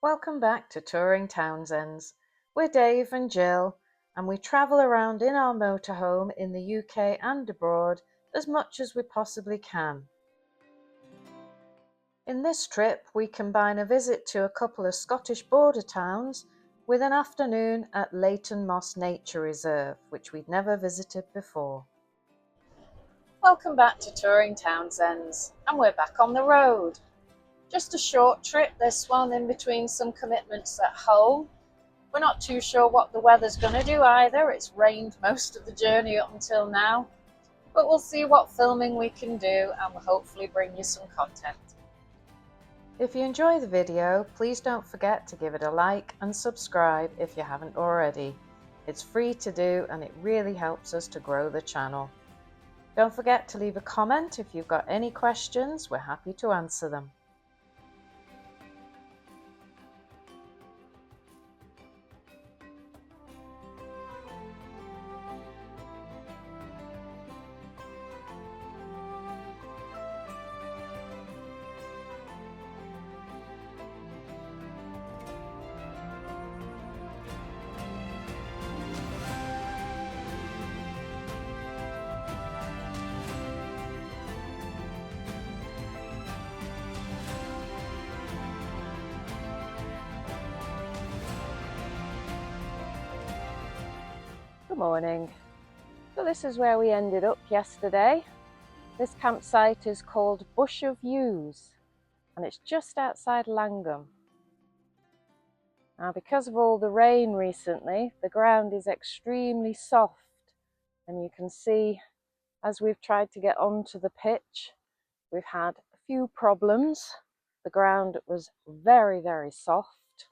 Welcome back to Touring Townsends. We're Dave and Jill, and we travel around in our motorhome in the UK and abroad as much as we possibly can. In this trip, we combine a visit to a couple of Scottish border towns with an afternoon at Leighton Moss Nature Reserve, which we'd never visited before. Welcome back to Touring Townsends, and we're back on the road. Just a short trip, this one, in between some commitments at home. We're not too sure what the weather's going to do either. It's rained most of the journey up until now, but we'll see what filming we can do and we'll hopefully bring you some content. If you enjoy the video, please don't forget to give it a like and subscribe if you haven't already. It's free to do and it really helps us to grow the channel. Don't forget to leave a comment if you've got any questions. We're happy to answer them. Good morning. So this is where we ended up yesterday. This campsite is called Bush of Yews and it's just outside Langholm. Now, because of all the rain recently, the ground is extremely soft, and you can see as we've tried to get onto the pitch, we've had a few problems. The ground was very, very soft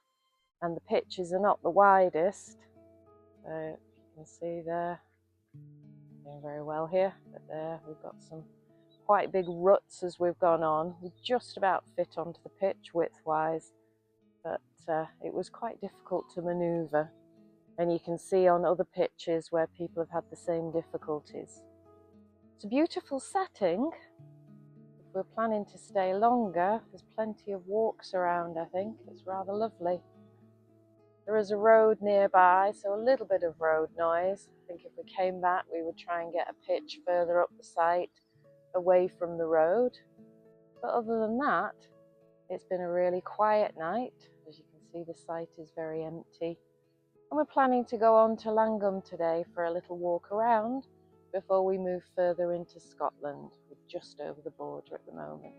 and the pitches are not the widest. So you can see there, doing very well here, but there we've got some quite big ruts as we've gone on. We just about fit onto the pitch width-wise, but it was quite difficult to manoeuvre. And you can see on other pitches where people have had the same difficulties. It's a beautiful setting. If we're planning to stay longer, there's plenty of walks around, I think. It's rather lovely. There is a road nearby, so a little bit of road noise. I think if we came back, we would try and get a pitch further up the site, away from the road. But other than that, it's been a really quiet night. As you can see, the site is very empty. And we're planning to go on to Langholm today for a little walk around before we move further into Scotland. We're just over the border at the moment.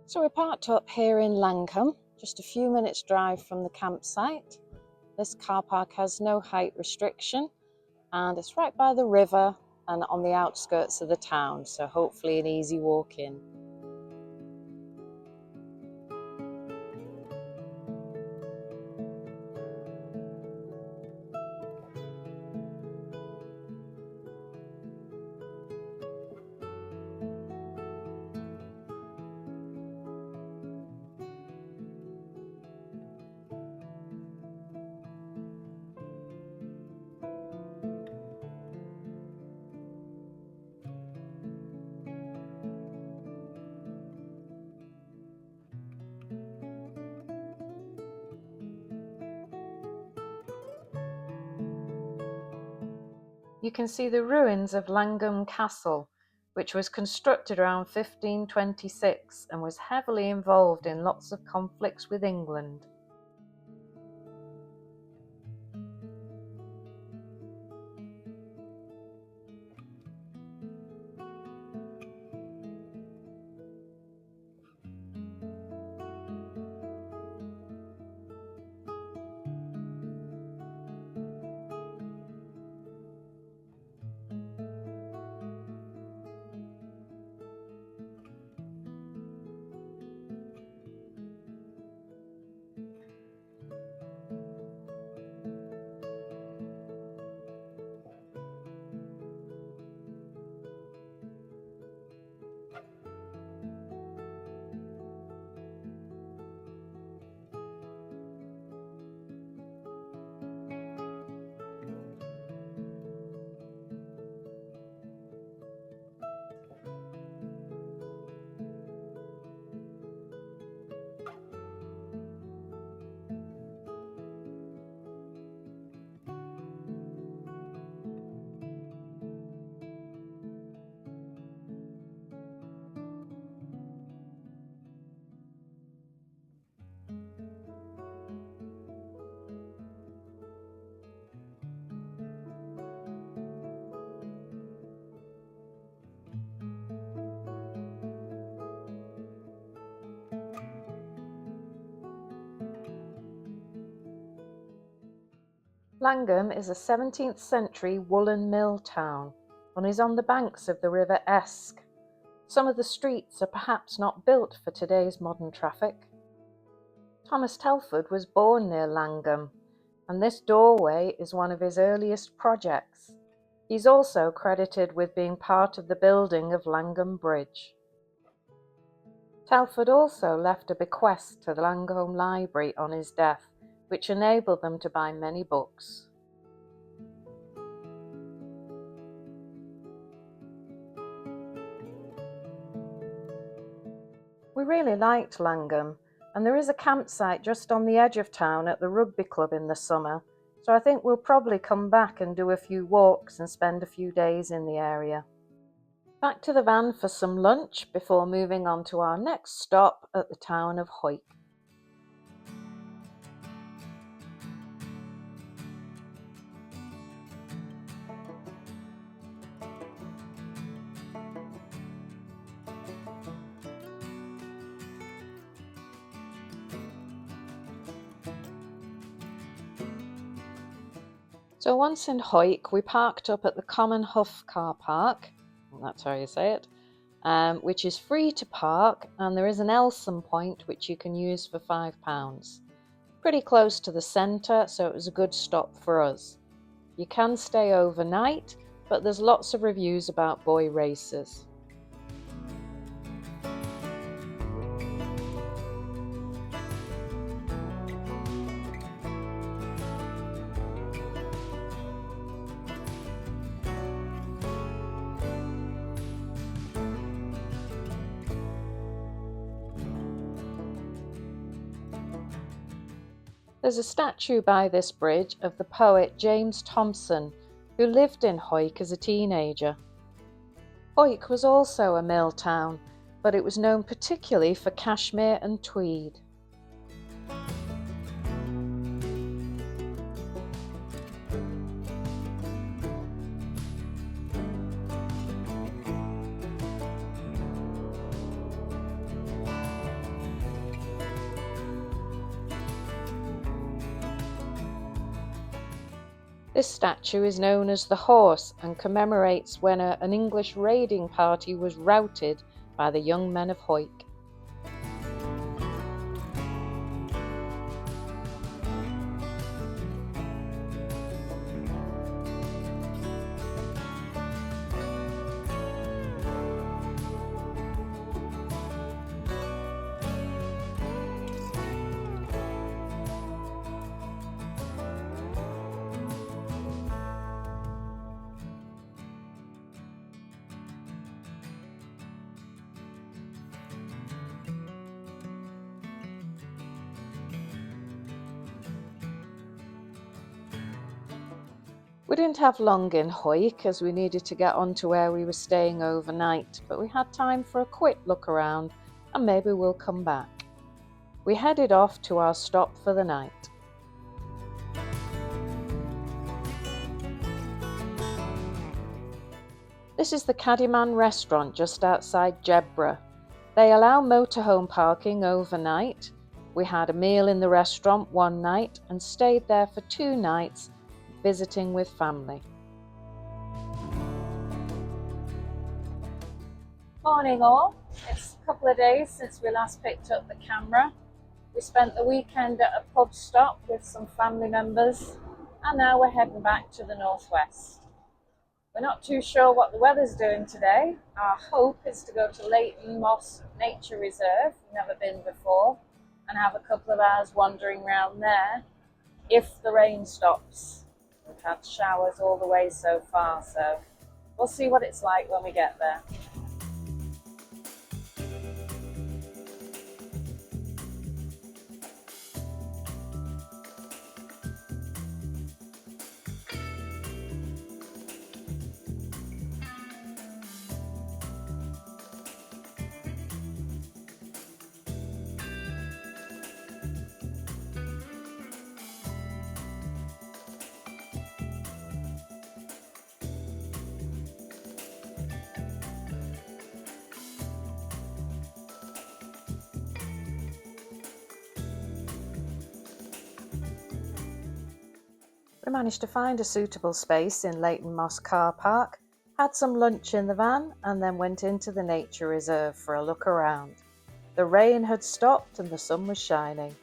So we're parked up here in Langholm, just a few minutes drive from the campsite. This car park has no height restriction and it's right by the river and on the outskirts of the town, so hopefully an easy walk in. You can see the ruins of Langholm Castle, which was constructed around 1526 and was heavily involved in lots of conflicts with England. Langholm is a 17th century woolen mill town and is on the banks of the River Esk. Some of the streets are perhaps not built for today's modern traffic. Thomas Telford was born near Langholm, and this doorway is one of his earliest projects. He's also credited with being part of the building of Langholm Bridge. Telford also left a bequest to the Langholm Library on his death, which enabled them to buy many books. We really liked Langholm, and there is a campsite just on the edge of town at the rugby club in the summer, so I think we'll probably come back and do a few walks and spend a few days in the area. Back to the van for some lunch before moving on to our next stop at the town of Hawick. So once in Hawick, we parked up at the Common Huff car park, that's how you say it, which is free to park, and there is an Elson point which you can use for £5. Pretty close to the centre, so it was a good stop for us. You can stay overnight, but there's lots of reviews about boy races. There's a statue by this bridge of the poet James Thomson, who lived in Hawick as a teenager. Hawick was also a mill town, but it was known particularly for cashmere and tweed. This statue is known as the Horse and commemorates when an English raiding party was routed by the young men of Hawick. We didn't have long in Hawick as we needed to get on to where we were staying overnight, but we had time for a quick look around and maybe we'll come back. We headed off to our stop for the night. This is the Caddyman restaurant just outside Jedburgh. They allow motorhome parking overnight. We had a meal in the restaurant one night and stayed there for 2 nights, visiting with family. Morning all. It's a couple of days since we last picked up the camera. We spent the weekend at a pub stop with some family members and now we're heading back to the northwest. We're not too sure what the weather's doing today. Our hope is to go to Leighton Moss Nature Reserve, we've never been before, and have a couple of hours wandering around there if the rain stops. We've had showers all the way so far, so we'll see what it's like when we get there. We managed to find a suitable space in Leighton Moss car park, had some lunch in the van and then went into the nature reserve for a look around. The rain had stopped and the sun was shining.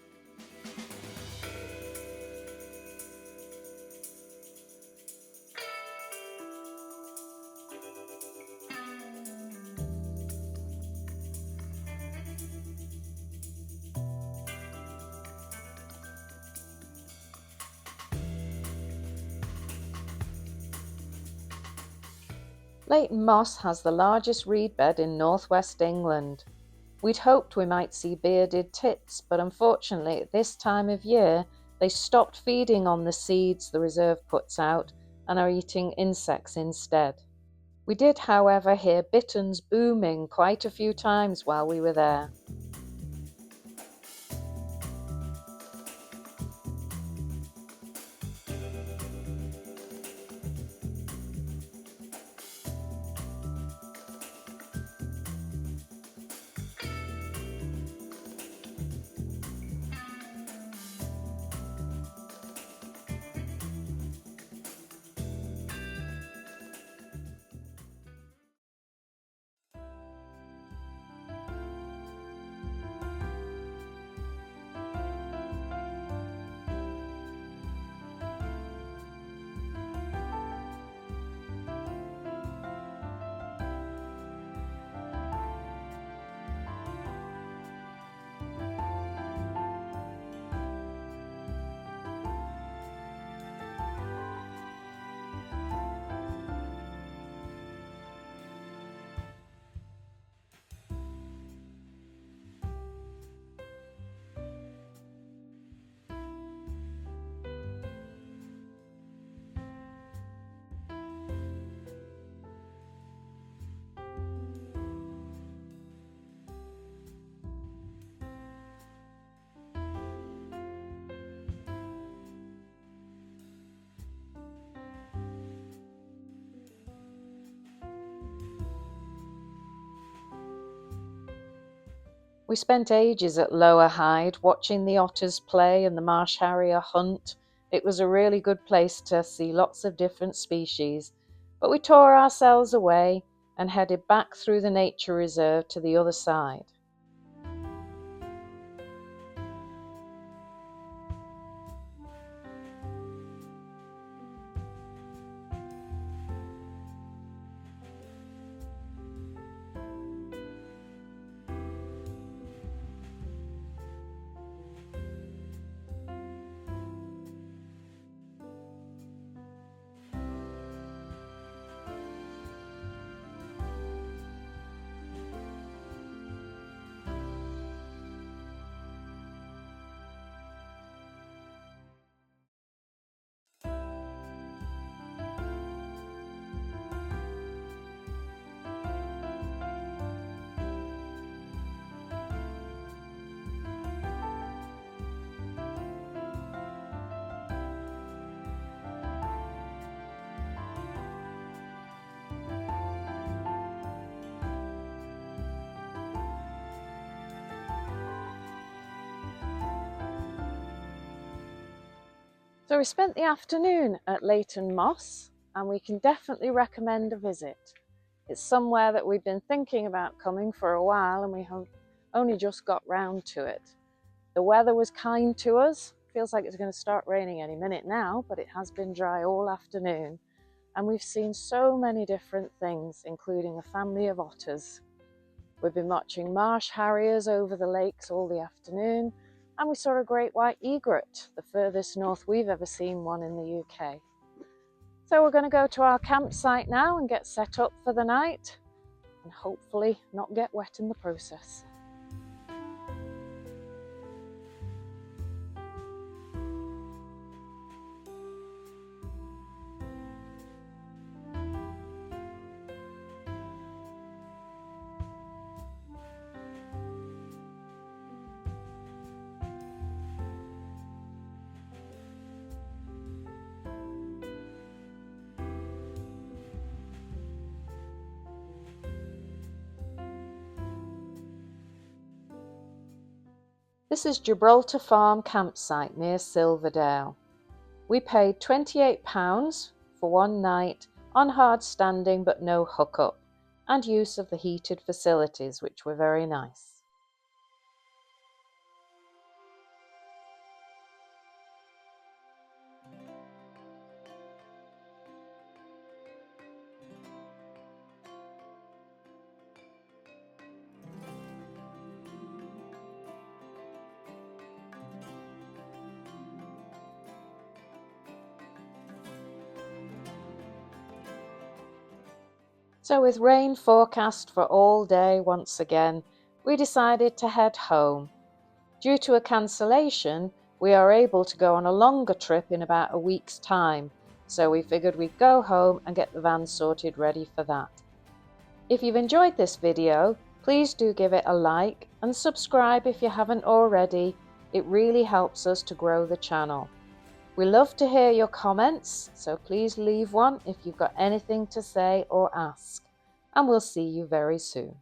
Leighton Moss has the largest reed bed in northwest England. We'd hoped we might see bearded tits, but unfortunately at this time of year they stopped feeding on the seeds the reserve puts out and are eating insects instead. We did, however, hear bitterns booming quite a few times while we were there. We spent ages at Lower Hyde watching the otters play and the marsh harrier hunt. It was a really good place to see lots of different species, but we tore ourselves away and headed back through the nature reserve to the other side. So we spent the afternoon at Leighton Moss, and we can definitely recommend a visit. It's somewhere that we've been thinking about coming for a while, and we have only just got round to it. The weather was kind to us. Feels like it's going to start raining any minute now, but it has been dry all afternoon. And we've seen so many different things, including a family of otters. We've been watching marsh harriers over the lakes all the afternoon, and we saw a great white egret, the furthest north we've ever seen one in the UK. So we're going to go to our campsite now and get set up for the night, and hopefully not get wet in the process. This is Gibraltar Farm campsite near Silverdale. We paid £28 for one night on hard standing but no hookup, and use of the heated facilities, which were very nice. So with rain forecast for all day once again, we decided to head home. Due to a cancellation, we are able to go on a longer trip in about a week's time, so we figured we'd go home and get the van sorted ready for that. If you've enjoyed this video, please do give it a like and subscribe if you haven't already. It really helps us to grow the channel. We love to hear your comments, so please leave one if you've got anything to say or ask. And we'll see you very soon.